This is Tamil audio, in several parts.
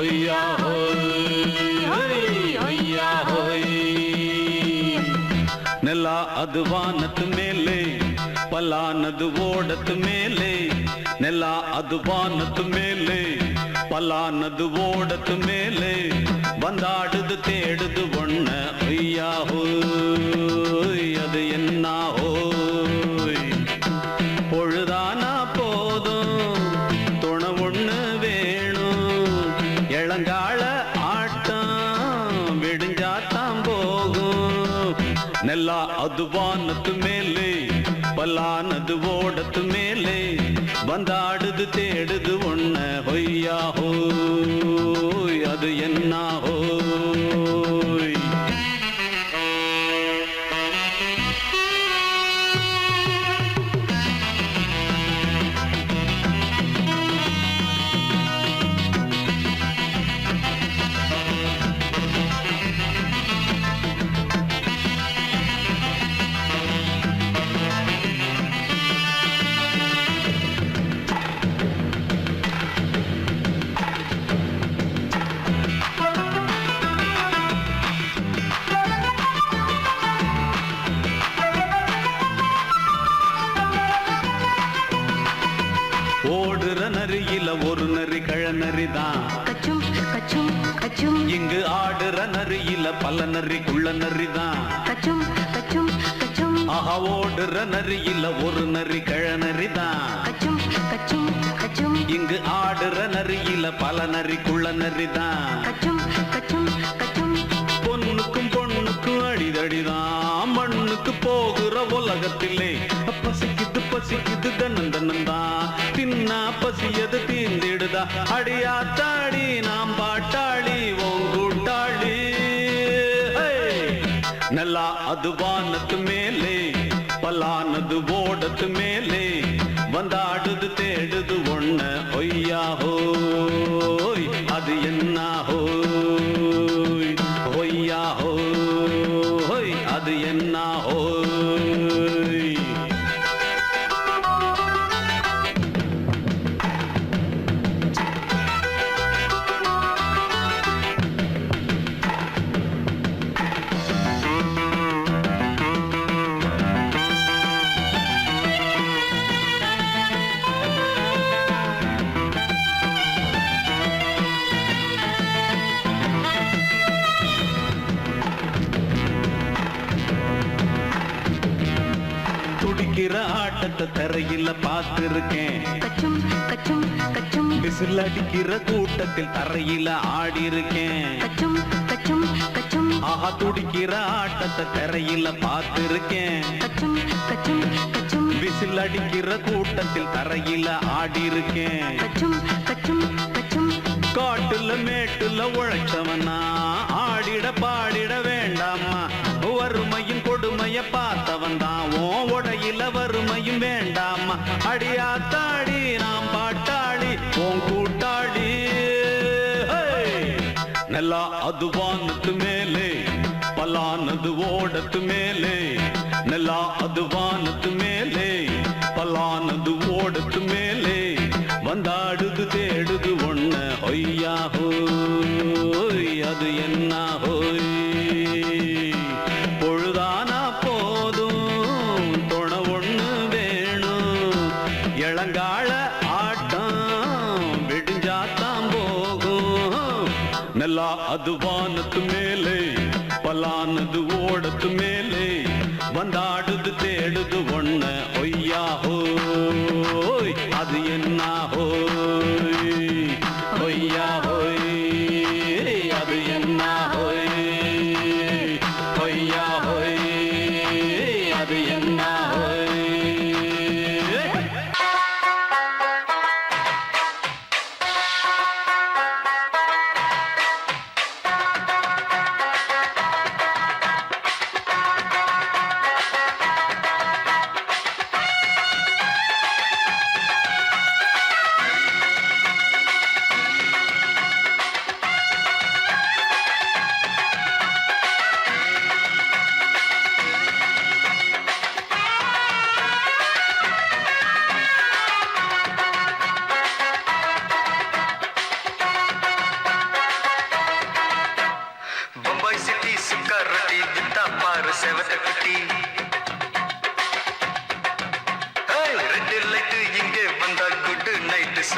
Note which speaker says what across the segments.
Speaker 1: ಹೊಯ್ಯಾ ಹೊಯ್ಯಾ ಹೊಯ್ ನೆಲ ಅದು ವಾನದ ಮೇಲೆ ಪಲಾನದು ಓಡದ ಮೇಲೆ ನೆಲ ಅದು ವಾನದ ಮೇಲೆ ಪಲಾನದು ಓಡದ ಮೇಲೆ ಬಂದಾಡುದು தேடுது ஒண்ண ஒய்யா ஹோய் அது என்ன ஹோய் பொழுதானா போதும் துணை ஒண்ணு வேணும் இளங்கால ஆட்டம் விடிஞ்சாத்தான் போகும் நெல்லா அது வானத்து மேலே பலானது ஓடத்து மேலே வந்தாடுது தேடுது ஒண்ண ஒய்யா ஹோய் அது என்ன ஹோய் ஓடுற நரியில ஒரு நரி கழநரிதான்
Speaker 2: கச்சும் கச்சும் கச்சும்
Speaker 1: இங்கு ஆடுற நரியில பல நரி குள்ள நரிதான்
Speaker 2: கச்சும் கச்சும் கச்சும்
Speaker 1: ஆஹா ஓடுற நரியில ஒரு நரி கழநரிதான்
Speaker 2: கச்சும் கச்சும் கச்சும்
Speaker 1: இங்கு ஆடுற நரியில பல நரி குள்ள நரிதான்
Speaker 2: கச்சும் கச்சும் கச்சும்
Speaker 1: பொண்ணுக்கும் பொண்ணுக்கும் அடிதடிதான் மண்ணுக்கு போகிற உலகத்திலே பசிக்குது பசிக்குது தன்னன் தன்னந்தான் தின்னா பசியது தீந்திடுதா அடியாத்தாடி நாம் பாட்டாளி ஓங்கூட்டாளி நல்லா அது வானத்து மேலே பலானது ஓடத்து மேலே வந்தாடுது தேடுது ஒண்ண ஒய்யா ஹோய் அது என்ன ஹோய் ஒய்யா ஹோய் அது என்ன ஹோய் துடிக்கிற ஆட்டத்தை தரையில பார்த்திருக்கேன்
Speaker 2: கச்சும் கச்சும் கச்சும்
Speaker 1: விசில் அடிக்கிற கூட்டத்தில் தரையில ஆடி இருக்கேன்
Speaker 2: கச்சும் கச்சும் கச்சும்
Speaker 1: ஆஹா துடிக்கிற ஆட்டத்தை தரையில பார்த்திருக்கேன்
Speaker 2: கச்சும் கச்சும் கச்சும்
Speaker 1: விசில் அடிக்கிற கூட்டத்தில் தரையில ஆடி இருக்கேன்
Speaker 2: கச்சும் கச்சும் கச்சும்
Speaker 1: காட்டுல மேட்டுல உழைச்சவனா ஆடிட பாடிட வேண்டாமா வறுமையின் கொடுமைய பார்த்தவன் தான் ஓ உடையில வறுமையும் வேண்டாமா அடியாத்தாடி நாம் பாட்டாளி ஓன் கூட்டாளி நல்லா அது வானத்து மேலே பலானது ஓடத்து மேலே நல்லா அது வானத்து மேலே பலானது ஓடத்து மேலே வந்தாடுது தேடுது ஒண்ண ஒய்யா ஹோய் அது என்ன ஹோய் பொழுதானா போதும் துணை ஒண்ணு வேணும் இளங்கால ஆட்டம் விடிஞ்சாத்தான் போகும் நல்லா அது வானத்து மேலே பலானது ஓடத்து மேலே வந்தாடுது தேடுது ஒண்ண ஒய்யா ஹோய் அது என்ன ஹோய் ஒய்யா ஹோய் அது என்ன ஹோய் ஒய்யா ஹோய் அது என்ன ஹோய்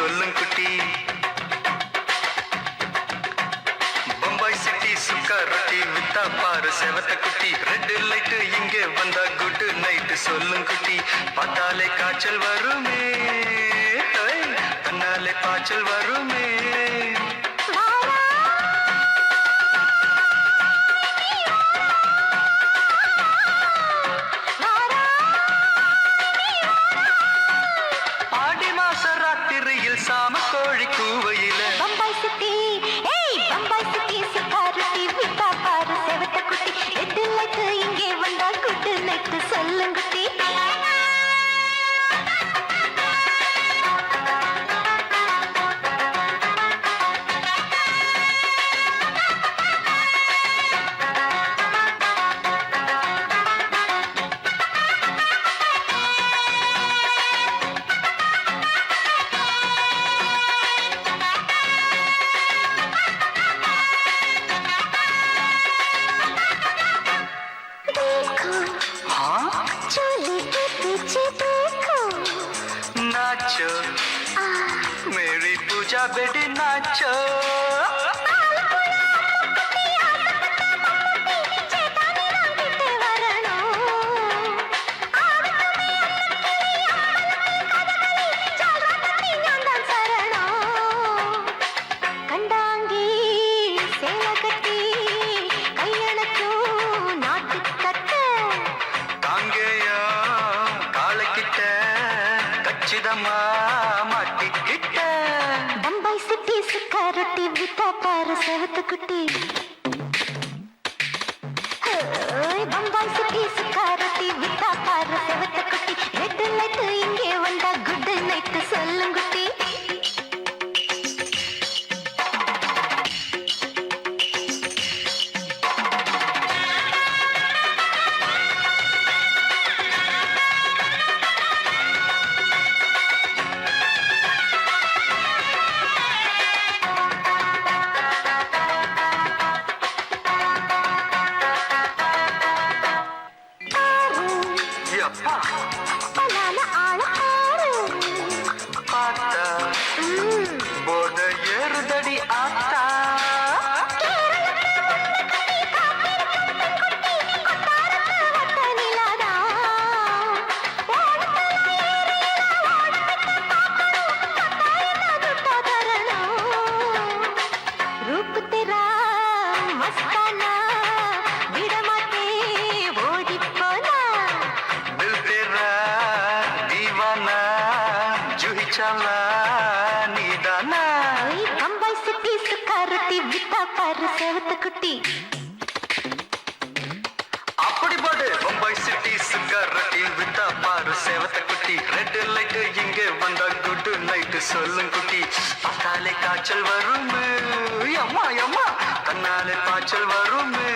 Speaker 3: சொல்லும் குட்டி பம்பாய் சிட்டி சுக்கா ரொட்டி வித்தா பாரு செவத்த குட்டி ரெட் லைட் இங்கே வந்தா குட் நைட் சொல்லும் குட்டி பார்த்தாலே காய்ச்சல் வருமே கண்ணாலே பாய்ச்சல் வருமே சாம கோழி கூவையில
Speaker 2: பம்பாய் சிட்டி ஏய் பம்பாய் சிட்டி சுக்காருட்டி வித்தா பாரு செவத்த குட்டி ரெட் லைட் இங்கே வந்தா குட் நைட் சொல்லும் குட்டி
Speaker 3: नाचो मेरी पूजा बेटी नाचो
Speaker 2: கண்டாங்கி சேல கட்டி கையணக்கு நாட்டு கட்ட
Speaker 3: தாங்கேயா காலக்கிட்ட கச்சிதமா மாட்டிக்கிட்ட
Speaker 2: பம்பாய் சிட்டி சுக்காரொட்டி வித்தா பாரு செவத்த குட்டி பம்பாய் சிட்டி சுக்காரொட்டி வித்தா பாரு செவத்த குட்டி ரெட் லைட் இங்கே வந்தா குட் நைட் சொல்லும் குட்டி
Speaker 3: அப்பா
Speaker 2: பலான ஆள ஆறு
Speaker 3: பார்த்தா போத ஏறுதடி ஆத்தா
Speaker 2: रूप तेरा मस्ताना विडमाते ओडी पोना
Speaker 3: दिल तेरा दीवाना जूही चला नीदाना
Speaker 2: बम्बई सिटी सुखारती विता पार सेवत कुटी
Speaker 3: அப்படி போடு பம்பாய் சிட்டி சுக்கரட்டி வித்தா பாரு சேவத்த குட்டி ரெட் லைட் இங்கே வந்தா குட் நைட் சொல்லும் குட்டி பார்த்தாலே காய்ச்சல் வருமே அம்மா அம்மா கண்ணாலே பாய்ச்சல் வருமே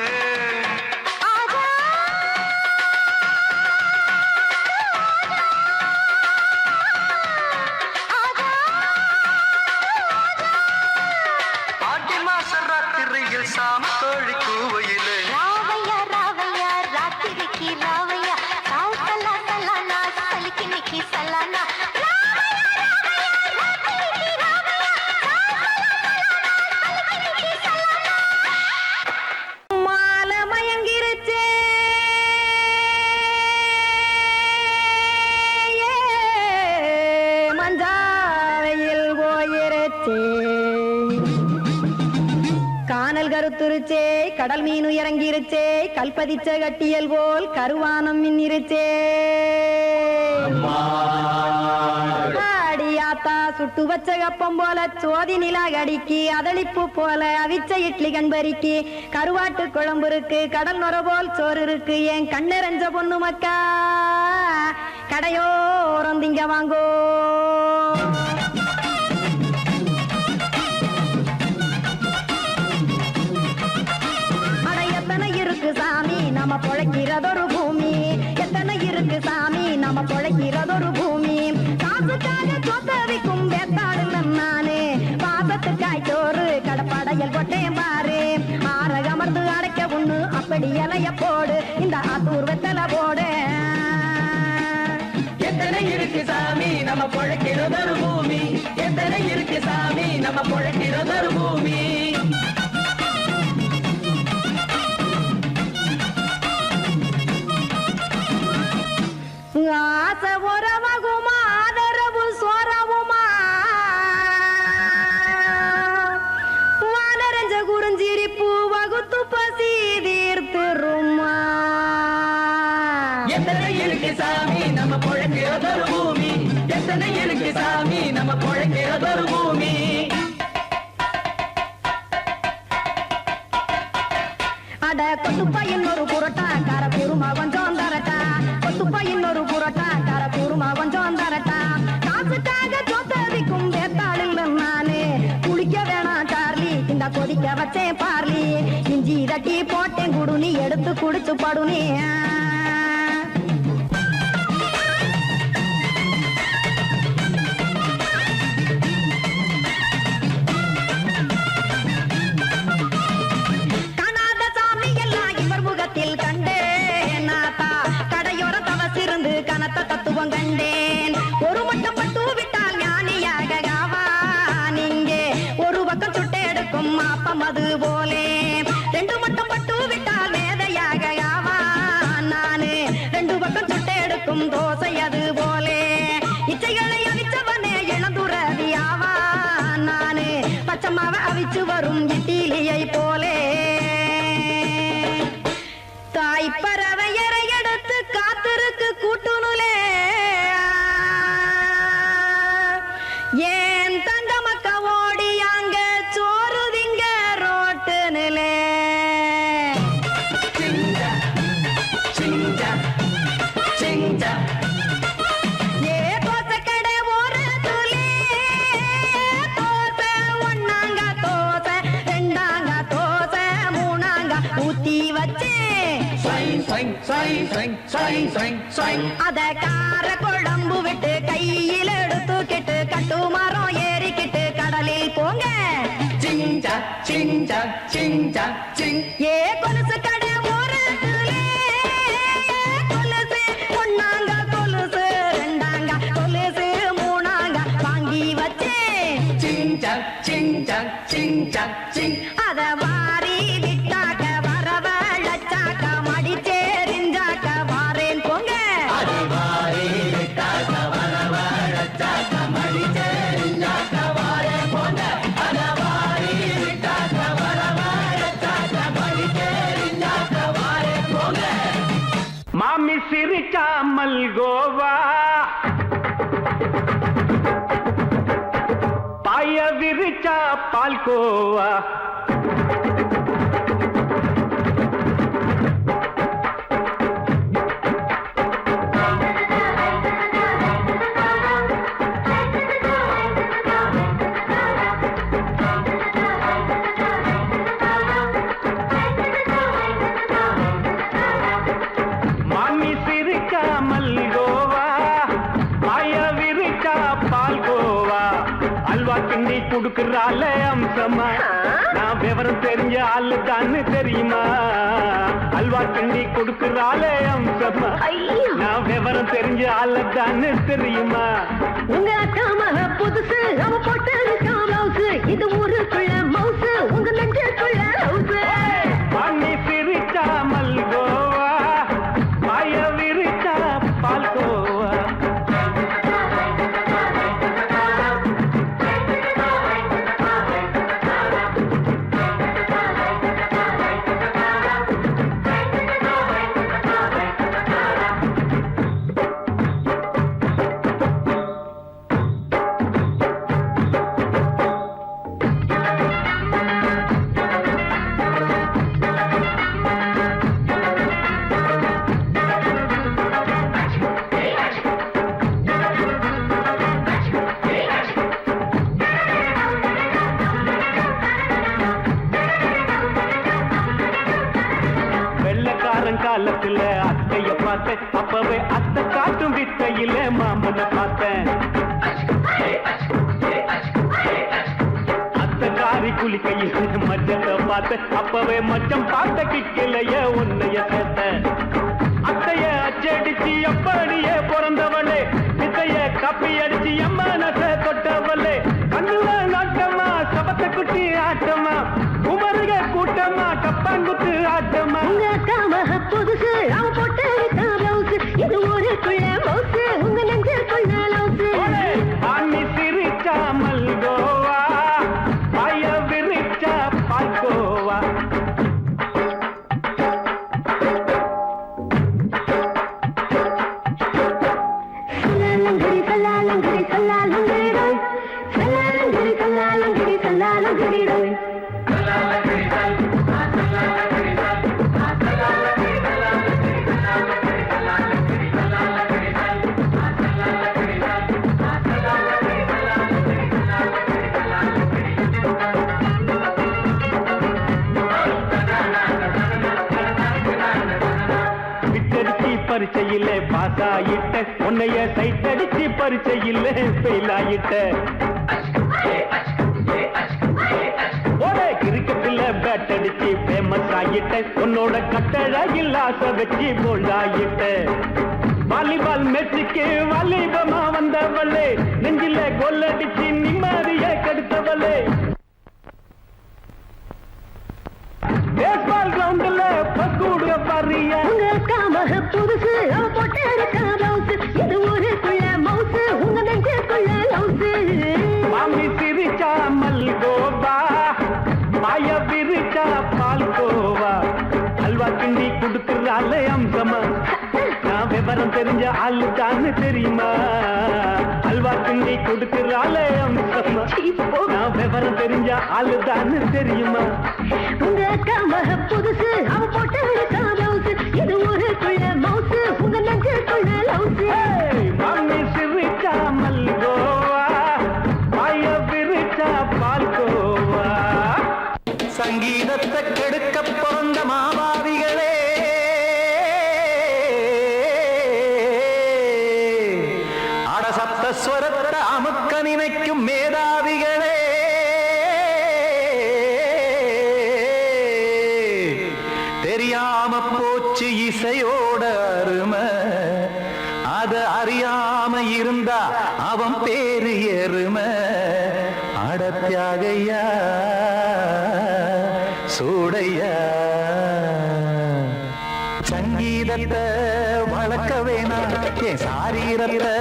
Speaker 3: ஆடி மாச ராத்திரியில் சாம கோழி கூவையிலே
Speaker 2: ராவையா ராவையா ராத்திரிக்கு ராவையா சாவு சலா சலானா சலிக்கு நிக்கி சலானா மாலை மயங்கிருச்சே மஞ்சாவையில் போயிருச்சே கானல் கருத்துருச்சே கடல் மீன் இறங்கிருச்சே கல்பதிச்ச கட்டியல் போல் கருவானம் மின்னிருச்சே ஆடியாத்தா சுட்டு வச்ச கப்பம் போல சோதி நிலா கடிக்கு அதளிப்பு போல அவிச்ச இட்லி கண்பறிக்கு கருவாட்டு குழம்பு இருக்கு கடல் நொர போல் சோறு இருக்கு என் கண்ணெரஞ்ச பொண்ணு மக்கா கடையோரம் திங்க வாங்கோ சாமி நம்ம பொழைக்கிறதொரு பூமி எத்தனை இருக்கு சாமி நம்ம பொழைக்கிறதொரு பூமி காசுக்காக சொத்தவிக்கும் வேத்தாடு நானே பாசத்துக்காய் சோறு கடப்படையல் கொட்டேன் பாரு ஆரகமர்ந்து அடைக்க ஒண்ணு அப்படி இலைய போடு இந்த ஆத்தூர் வெத்தலை போடு எத்தனை இருக்கு சாமி நம்ம பொழைக்கிறதொரு பூமி எத்தனை
Speaker 4: நம்ம பொழைக்கிறதொரு பூமி.
Speaker 2: ஆசை உறவாகுமா ஆதரவு சோறவுமா வானரஞ்ச குறிஞ்சிரிப்பு வகுத்து பசி தீர்த்துருமா
Speaker 4: எத்தனை இருக்கு சாமி நம்ம பொழைக்கிறதொரு பூமி. எத்தனை இருக்கு சாமி நம்ம பொழைக்கிறதொரு பூமி.
Speaker 2: அட கொத்துப்பா இன்னொரு புரட்டா கார குருமா கொஞ்சம் தரட்டா கொத்துப்பா இன்னொரு புரட்டா கார குருமா கொஞ்சம் தரட்டா காசுக்காக சொத்ததிக்கும் வேத்தாளில் நானு குளிக்க வேணாம் சார்லி இந்த கொதிக்க வச்சேன் பார்லி இஞ்சி தட்டி போட்டேன் குடுனி எடுத்து குடிச்சு படுனி தத்துவம் கண்டேன் ஒரு மட்டும் பட்டு விட்டால் ஞானியாக ஆவான் இங்கே ஒரு பக்கம் சுட்டு எடுக்கும் மாப்பம் அது போலே ரெண்டு மட்டும் பட்டு விட்டால் மேதையாக ஆவான் நானு ரெண்டு பக்கம் சுட்டு எடுக்கும் தோசை அது போலே இச்சைகளை அவிச்சவனே இளந்துறவி ஆவான் நானு பச்சமாவ அவிச்சு வரும் இட்டிலியை போலே தாய் பறவை எடுத்து காத்திருக்கு கூட்டுனுலே ஏன் தங்க மக்க ஓடி அங்க சோறுதிங்க ரோட்டு நிலே ஏ தோசை கடை ஒரு துளி தோசை ஒன்னாங்க தோசை ரெண்டாங்க தோசை மூணாங்க ஊத்தி வச்சே அத கார குழம்பு விட்டு கையில் எடுத்துக்கிட்டு கட்டு மரம் ஏறிக்கிட்டு கடலில் போங்க ஏ கொலுசு கடை ஒரு கொலுசு ஒன்னாங்க கொலுசு ரெண்டாங்க கொலுசு மூணாங்க வாங்கி வச்சேன் அத வாரி விட்டாக்க வரவழைச்சாக்க மடிச்சேரிஞ்சாக்க வாரேன் போங்க
Speaker 1: மாமி சிரிக்காமல் கோவா பாய விரிச்சா பால்கோவா மாமி சிரிக்காமல் கோவா பாய விரிச்சா பால்கோவா அல்வா கிண்டி குடுக்கறால அம்சமா நான் விவரம் தெரிஞ்ச ஆளு தான்னு தெரியுமா அல்வா கிண்டி குடுக்கறால அம்சமா நான் விவரம் தெரிஞ்ச ஆளு தான்னு தெரியுமா
Speaker 2: உங்க அக்கா மக புதுசு அவ போட்டு மவுசு இது ஊருக்குள்ள மவுசு உங்க நெஞ்சுக்குள்ள ஹவுசு
Speaker 1: மாமி சிரிக்காமல் கோவா பாய விரிச்சா பால்கோவா காலத்துல அத்தைய பார்த்தேன் அப்பவே அத்தை காட்டும் வித்தையில மாமனை பார்த்தேன் அத்தை காரி குளிக்கையில் மச்சத்தை பார்த்தேன் அப்பவே மச்சம் பார்த்த கிக்கலைய உன்னைய சேர்த்த அத்தைய அச்சடிச்சு எப்படியே பிறந்தவளே வித்தைய கப்பி அடிச்சு எம்மனச தொட்டவளே கண்ணுல நாட்டமா தாங்குத்து ஆட்டமா
Speaker 2: உங்க காம புதுசு அவ போட்டு பிளவுஸ் இது ஊருக்குள்ள மவுசு உங்க நெஞ்சுக்குள்ள லவுசு
Speaker 1: ஆமி சிரிச்சா மல்கோவா பாய விரிச்சா பால்கோவா
Speaker 2: சல்லாலங்கடி சல்லாலங்கடி ரோய் சல்லாலங்கடி சல்லாலங்கடி சல்லாலங்கடி ரோய்
Speaker 1: பரிச்சையில பாஸ் ஆயிட்ட உன்னைய சைட் அடிச்சு பரிச்சையில ஃபெயில் ஆயிட்ட கிரிக்கெட்ல பேட் அடிச்சு ஃபேமஸ் ஆயிட்ட உன்னோட கட்டழகில் ஆசை வச்சு போல்ட் ஆயிட்ட வாலிபால் மேட்சுக்கு வாலிபமா வந்தவளே நெஞ்சில கோல் அடிச்சு நிம்மதிய கெடுத்தவளே பேஸ்பால் கிரவுண்ட்ல பக்கூடுற பாரியா
Speaker 2: உங்க காம புதுசு அவ போட்டு பிளவுஸ் இது ஊருக்குள்ள மவுசு உங்க நெஞ்சுக்குள்ள லவுசு
Speaker 1: மாமி சிரிச்சா மல்கோவா மாய விரிச்சா பால்கோவா அல்வா கிண்டி குடுக்கறால அம்சமா நான் விவரம் தெரிஞ்ச ஆளு தான்னு தெரியுமா அல்வா கிண்டி குடுக்கறால அம்சமா நான் விவரம் தெரிஞ்ச ஆளு தான்னு தெரியுமா
Speaker 2: உங்க காம புதுசு அவ போட்டு பிளவுஸ் இது ஊருக்குள்ள மவுசு உங்க நெஞ்சுக்குள்ள லவுசு
Speaker 1: மாமி சிரிச்சா மல்கோவா மாய விரிச்சா பால்கோவா
Speaker 3: சங்கீதத்தை கெடுக்க பிறந்த மாபாவிகளே அடசப்தஸ்வரத்தை அமுக்க நினைக்கும் மேதாவிகளே தெரியாம போச்சு இசையோட அருமை அது அறியாம இருந்தா அவன் பேரு எருமை அடத்தியாகையா சூடையா சங்கீதத்தை வளர்க்க வேணாம் என் சாரீரத்தை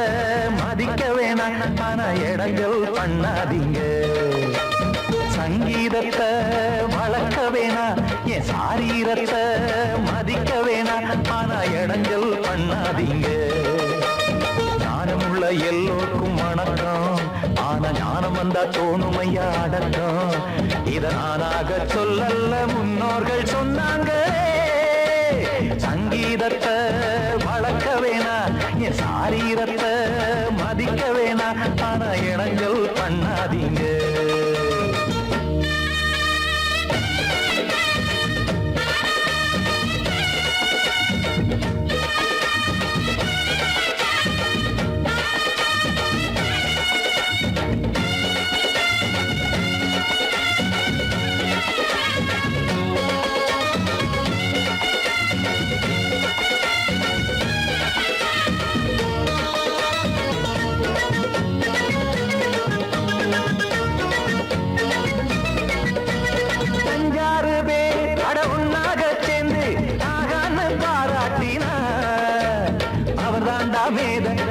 Speaker 3: மதிக்க வேணாம் ஆனா இடங்கள் பண்ணாதீங்க சங்கீதத்தை வளர்க்க வேணாம் என் சாரீரத்தை மதிக்க வேணாம் ஆனா இடங்கள் பண்ணாதீங்க ஞானமுள்ள எல்லோருக்கும் வணக்கம் ஆனா ஞானம் வந்தா தோணுமையா அடக்கம் இத நானாக சொல்லல்ல முன்னோர்கள் சொன்னாங்க சங்கீதத்தை வளர்க்க வேணா என் சாரீரத்தை மதிக்க வேணா ஆனா இனங்கள் பண்ணாதீங்க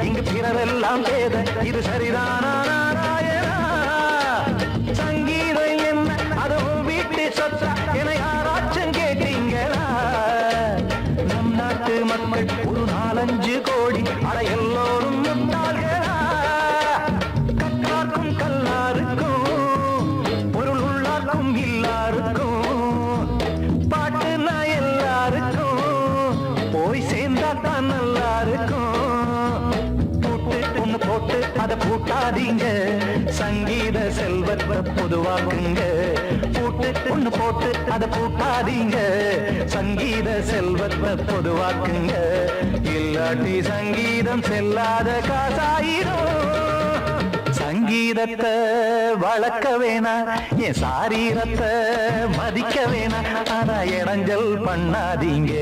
Speaker 3: இங்கு பிறரெல்லாம் பேத இது சரிதானா நாராயணா சங்கீதம் என்ன அதுவும் வீட்டு சொத்தா என யாராச்சும் கேட்டீங்களா நம் நாட்டு மக்கள் ஒரு 4-5 கோடி அட எல்லோரும் முட்டாள்களா கற்றார்க்கும் கல்லாருக்கும் பொருள் உள்ளார்க்கும் எல்லாருக்கும் பாட்டுனா எல்லாருக்கும் போய் சேர்ந்தா தான் நல்லா இருக்கும் போட்டு அதை பூட்டாதீங்க சங்கீத செல்வத்தை பொதுவாக்குங்க ஒண்ணு போட்டு அதை பூட்டாதீங்க சங்கீத செல்வத்தை பொதுவாக்குங்க இல்லாட்டி சங்கீதம் செல்லாத காசாயிரும் சங்கீதத்தை வளர்க்க வேணா என் சாரீரத்தை மதிக்க வேணா ஆனா இடைஞ்சல் பண்ணாதீங்க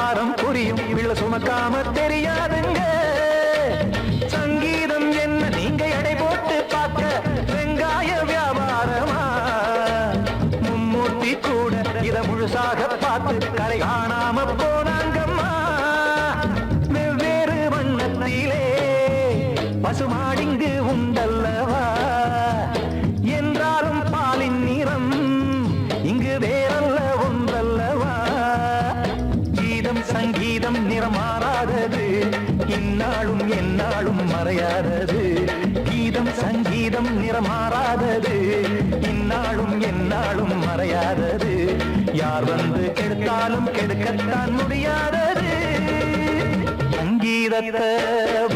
Speaker 5: வியாபாரம் புரியும் பிள்ளை சுமக்காம தெரியாதுங்க. சங்கீதம் என்ன நீங்க எடை போட்டு பார்க்க வெங்காய வியாபாரமா? மும்மூர்த்தி கூட இத முழுசாக பார்த்து கரை காணாம போனாங்கம்மா. வெவ்வேறு வண்ணத்திலே பசுமாடிங்கு உண்டல்லவா? என்றாலும் பாலின் நிறம் இங்கு வேறல்ல ஒன்றல்லவா? கீதம் சங்கீதம் நிறம் மாறாதது, இந்நாளும் எந்நாளும் மறையாதது. கீதம் சங்கீதம் நிறம் மாறாதது, இந்நாளும் எந்நாளும் மறையாதது. யார் வந்து கெடுத்தாலும் கெடுக்கத்தான் முடியாதது. சங்கீதத்தை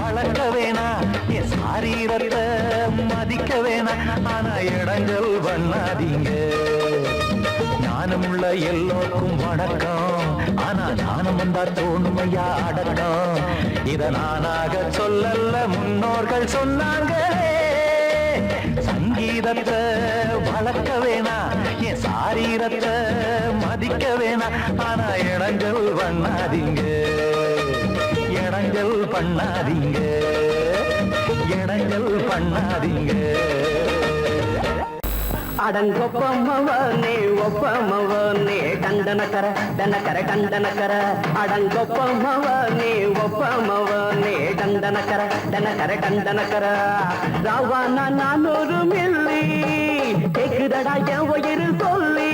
Speaker 5: வளர்க்க வேணா, என் சாரீரத்தை மதிக்க வேணா. ஆனா இடங்கள் பண்ணாதீங்க. ஞானமுள்ள எல்லோருக்கும் வணக்கம், ஆனா ஞானம் வந்தா தோணுமையா அடக்கம். இத நானாக சொல்லல்ல, முன்னோர்கள் சொன்னாங்களே. சங்கீதத்தை வளர்க்க வேணா, என் சாரீரத்தை மதிக்க வேணா. ஆனா இடங்கள் பண்ணாதீங்க, இடங்கள் பண்ணாதீங்க, இடங்கள் பண்ணாதீங்க.
Speaker 4: அடங்கொப்பமவனே ஒப்பமவனே டண்டனக்கர டனக்கர டண்டனக்கர. அடங்கொப்பமவனே ஒப்பமவனே டண்டனக்கர டனக்கர டண்டனக்கர. ராவானா 400 மில்லி கேக்குதடா என் உயிர் சொல்லி.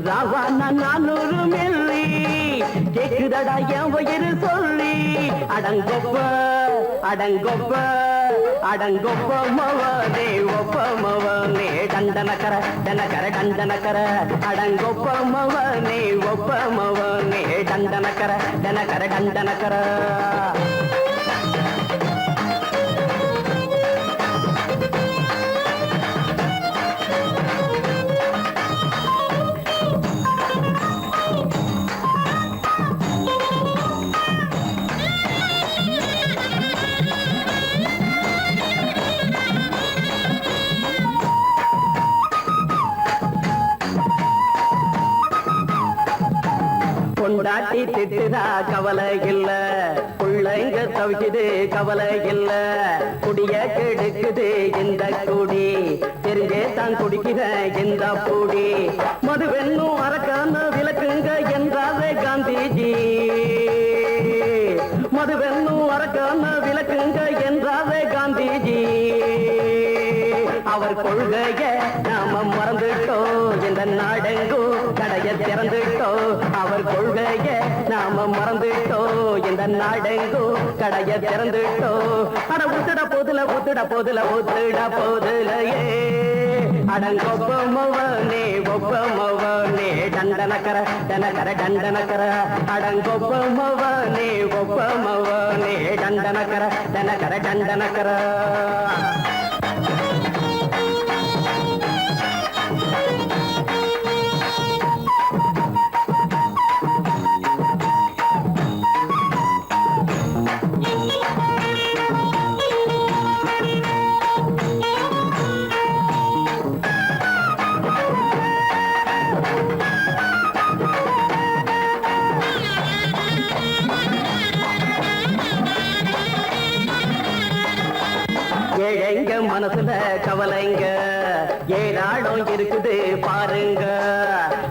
Speaker 4: ராவானா 400 மில்லி கேக்குதடா என் உயிர் சொல்லி. அடங்கொப்ப அடங்கொப்ப அடங்கொப்பமவனே ஒப்பமவனே டண்டனக்கர டனக்கர டண்டனக்கர. அடங்கொப்பமவனே ஒப்பமவனே டண்டனக்கர டனக்கர டண்டனக்கர. கொண்டாட்டி திட்டுதா கவலை இல்ல, பிள்ளைங்க தவிக்குது கவலை இல்ல. குடிய கெடுக்குது இந்த குடி, தெரிஞ்சே தான் குடிக்கிற இந்த பூடி. மதுவென்னும் அரக்கான விளக்குங்க என்றாரே காந்திஜி. மதுவென்னும் அரக்கான விளக்குங்க என்றாரே காந்திஜி. அவர் கொள்கைய நாம மறந்துட்டோம், இந்த நாடெங்கும் கடைய திறந்துட்டோம். அவர் கொள்கைய நாம மறந்துட்டோம், இந்த நாடெங்கும் கடைய திறந்துட்டோம். அட ஊத்துட போதுல ஊத்துட போதுல ஊத்துட போதுலையே. அடங்கொப்பமவனே ஒப்பமவனே டண்டனக்கர டனக்கர டண்டனக்கர. அடங்கொப்பமவனே ஒப்பமவனே டண்டனக்கர டனக்கர டண்டனக்கர. ஏழைங்க மனசுல கவலைங்க ஏராளம் இருக்குது பாருங்க.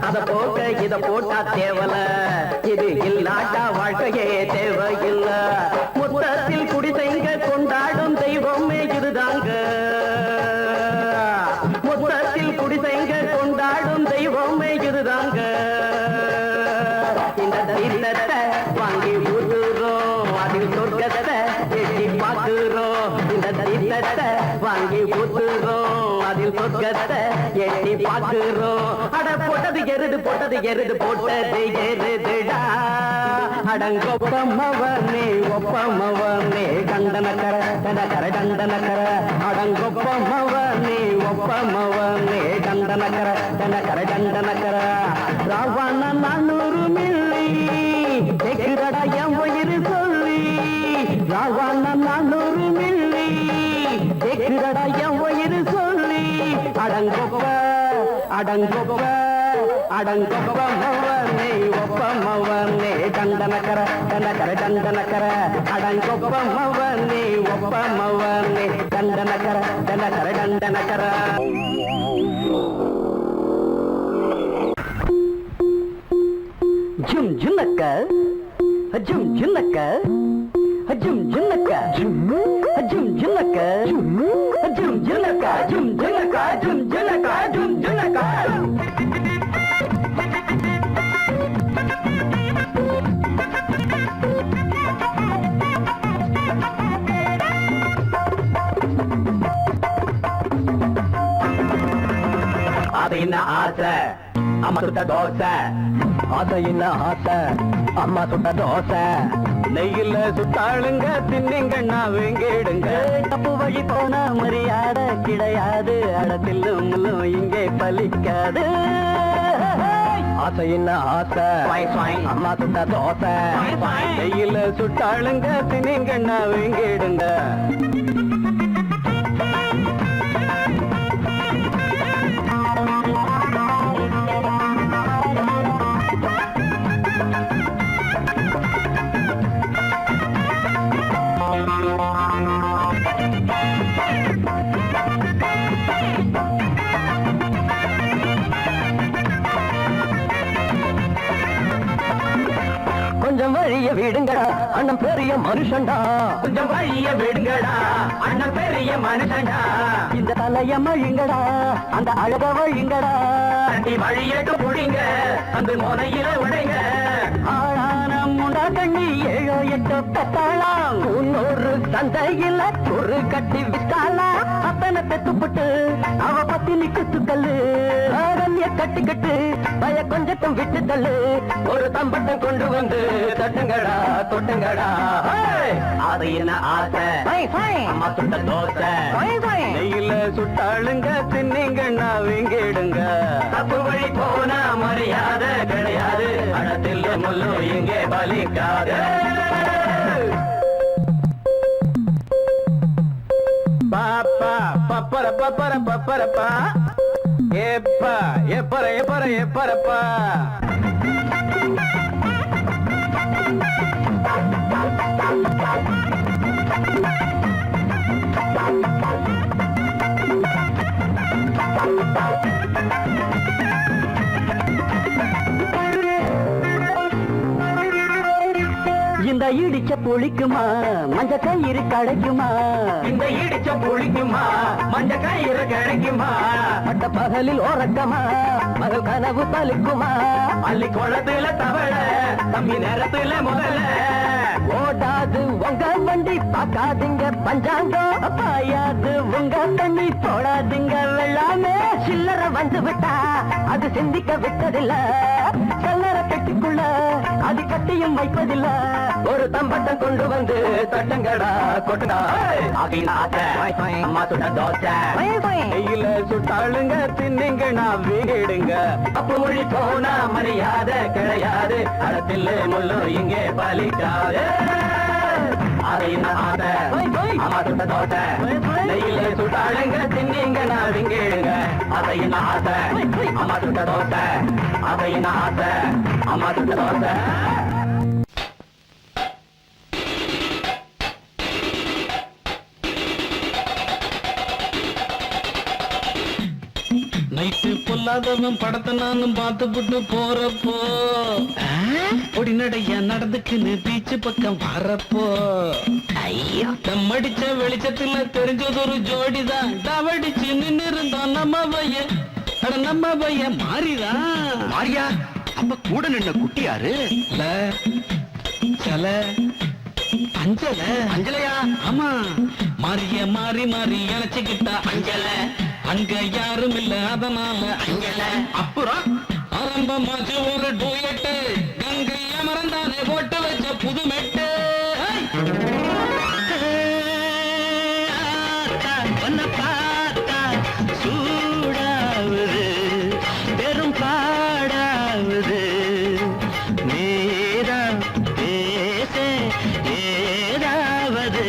Speaker 4: அத போக்க இத போட்டா தேவல, இது இல்லாட்டா வாழ்க்கையே தேவையில்ல. மொத்தத்தில் குடிசைங்க கொண்டாடும் தெய்வமே இதுதாங்க. மொத்தத்தில் குடிசைங்க கொண்டாடும் தெய்வமே இதுதாங்க. இந்த தீர்த்தத்தை வாங்கி ஊத்துறோம், அதில் சொர்க்கத்தை எட்டி பார்க்கிறோம். இந்த தீர்த்தத்தை வாங்கி ஊத்துறோம், அதில் சொர்க்கத்தை எட்டி பார்க்கிறோம். அட போட்டது எருது போட்டது எருது போட்டது எருதுடா. அடங்கொப்பமவனே ஒப்பமவனே டண்டனக்கர டனக்கர டண்டனக்கர. அடங்கொப்பமவனே ஒப்பமவனே டண்டனக்கர டனக்கர டண்டனக்கர. ராவான 400 மில்லி கேக்குதடா என் உயிர் சொல்லி. ராவான 400 மில்லி கேக்குதடா என் உயிர் சொல்லி. அடங்கொப்ப அடங்கொப்ப அடங்கொப்பமவனே ஒப்பமவனே டண்ட ದಂಡನಕರ ದಂಡಕರ ದಂಡನಕರ ಅಡಂಗೊಬ್ಬಮ್ಮವನ್ನೇ ಒಬ್ಬಮ್ಮವನ್ನೇ ದಂಡನಕರ ದಂಡಕರ ದಂಡನಕರ ಜುಮ್ ಜುನ್ನಕ್ಕ ಜುಮ್ ಜುನ್ನಕ್ಕ ಜುಮ್ ಜುನ್ನಕ್ಕ ಜುಮ್ ಜುನ್ನಕ್ಕ ಜುಮ್ ಜುನ್ನಕ್ಕ ಜುಮ್ ಜುನ್ನಕ್ಕ ಜುಮ್ ಜುನ್ನಕ್ಕ ಜುಮ್ ಜುನ್ನಕ್ಕ அது என்ன ஆசை அம்மா சுட்ட தோசை அது என்ன ஆசை அம்மா சுட்ட தோசை நெய்யில சுட்டாளுங்க தின்னிங்கண்ணா வேங்கிடுங்க தப்பு வழி போன மரியாதை கிடையாது அடத்தில்லும் இங்கே பலிக்காது ஆசை என்ன ஆசை அம்மா சுட்ட தோசை நெய்யில சுட்டாளுங்க தின்னிங்கண்ணா வேங்கிடுங்க கொஞ்சம் வழிய விடுங்கடா அண்ணன் பெரிய மனுஷன்டா கொஞ்சம் வழிய விடுங்கடா அண்ணன் பெரிய மனுஷன்டா இந்த தலைய மழிங்கடா அந்த அழக வழிங்கடா தட்டி வழியட்டு புடிங்க அந்த முனையில உடைங்க ஆளான முண்டா கண்ணி 7 8 பெத்தாளாம் இன்னொரு சந்தையில ஒரு கட்டி வித்தாளா அப்பனை பெத்துப்பட்டு அவ பத்தி நிக்குத்துக்கல்லு ஆரண்ய கட்டிக்கிட்டு பய கொஞ்சட்டும் விட்டு தள்ளு ஒரு தம்பட்டம் கொண்டு வந்து தட்டுங்கடா தொட்டுங்கடா அது என்ன ஆசை அம்மா சுட்ட தோசை நெய்யில சுட்டாளுங்க தின்னிங்கண்ணா வீங்கிடுங்க தப்பு வழி போனா மரியாதை கிடையாது அடத்தில் முள்ளு இங்கே பலிக்காது பாப்பா பப்பர பப்பர பப்பரப்பா ஏப்பா எப்பற எப்பற எப்பரப்பா இந்த இடிச்ச புளிக்குமா மஞ்ச கயிறு கிடைக்குமா இந்த இடிச்ச புளிக்குமா மஞ்ச கயிறு கிடைக்குமா பட்ட பகலில் ஓரக்கமா மகள் கனவு பலிக்குமா அள்ளி குளத்துல தவள தம்பி நேரத்துல முதல்ல ஓடாது உங்க வண்டி பார்க்காதீங்க பஞ்சாங்கம் பாயாது உங்க தண்ணி போடாதீங்க வெள்ளாமே சில்லற வந்து விட்டா அது சிந்திக்க விட்டதில்ல கல்லற கட்டிக்குள்ள அது கட்டியும் வைப்பதில்ல ஒரு தம்பட்டம் கொண்டு வந்து தட்டங்கடா கொட்டுடா அம்மா சுட்ட தோசை கையில சுட்டாளுங்க தின்னுங்க நான் வீடுங்க அப்ப மொழி போனா மரியாதை கிடையாது அடத்தில் முள்ளு இங்கே பலிக்காது அம்மா சுட்ட தோசை நெய்யில சுட்டாளுங்க தின்னிங்க நான் விங்கேடுங்க அதையின் ஆசை அம்மா சுட்ட தோசை அதையின் ஆசை அம்மா சுட்ட தோசை
Speaker 1: நைட்டு பொல்லாதவன் படத்தை நானும் பார்த்துப்புட்டு போறப்போ பொடி நடைய நடந்துக்குன்னு பீச்சு பக்கம் வரப்போ ஐயோ தம்மடிச்ச வெளிச்சத்துல தெரிஞ்சது ஒரு ஜோடிதான் டவடிச்சு நின்னு இருந்தோம் நம்ம பையன் மாறிதான்
Speaker 3: மாரியா அப்ப கூட நின்ன குட்டியாரு
Speaker 1: சல அஞ்சல
Speaker 3: அஞ்சலையா
Speaker 1: ஆமா மாறிய மாறி மாறி இணைச்சுக்கிட்டா அஞ்சல அங்க யாரும் இல்ல அதனால அஞ்சல
Speaker 3: அப்புறம்
Speaker 1: ஆரம்பமாச்சு ஒரு டூயட்டு கங்கை அமர்ந்தானே போட்டு வச்ச புது மெட்டு பார்த்தா சூடாவது பெரும் பாடாவது நேரா பேச ஏதாவது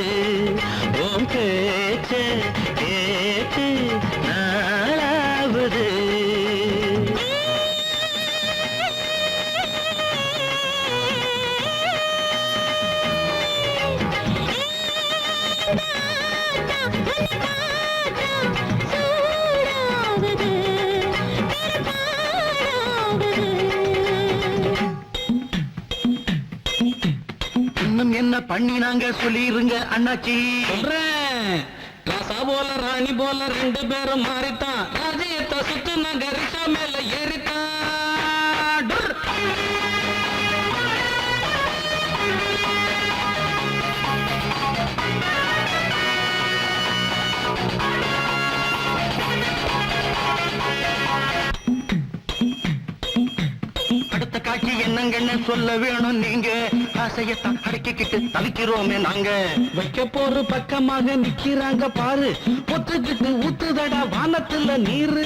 Speaker 1: ஓம் பேச்சு கேட்டு நாளாவது
Speaker 5: இன்னும் என்ன பண்ணி நாங்க சொல்லிருங்க அண்ணாச்சி.
Speaker 6: சொல்றேன், ராசா போல ராணி போல 2 பேரும் மாறித்தான். ராஜ்யத்தை சுத்து நாங்க ரிஷா மேல ஏறித்தான். டுர்.
Speaker 5: அடுத்த காட்சி என்னங்கன்னு சொல்ல வேணும் நீங்க. ஆசையத்தான் அடக்கிக்கிட்டு தவிக்கிறோமே நாங்க.
Speaker 6: வைக்க போற பக்கமாக நிக்கிறாங்க பாரு. ஒத்துக்கிட்டு ஊத்துதடா வானத்துல நீரு.